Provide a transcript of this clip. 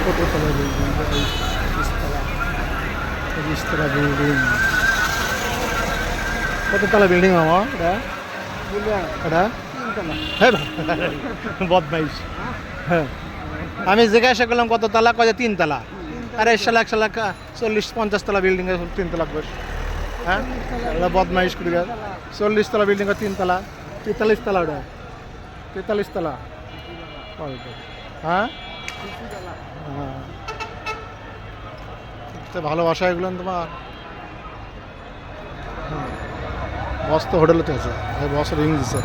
কততলা building, বিশতলা building. কততলা building মামা এটা? এটা বদমাইশ। হ্যাঁ, আমি জিজ্ঞাসা করলাম কততলা, কয়ে 3 তলা। আরে 1,40-50 তলা বিল্ডিং এ 3 তলা বস। হ্যাঁ, বদমাইশ করে 40 তলা বিল্ডিং এ 3 তলা, 43 তলা ওটা, 43 তলা। হ্যাঁ, ভালোবাসা এগুলো তোমার। বস তো হোটেলে তো আছে, বস রিং দিছে।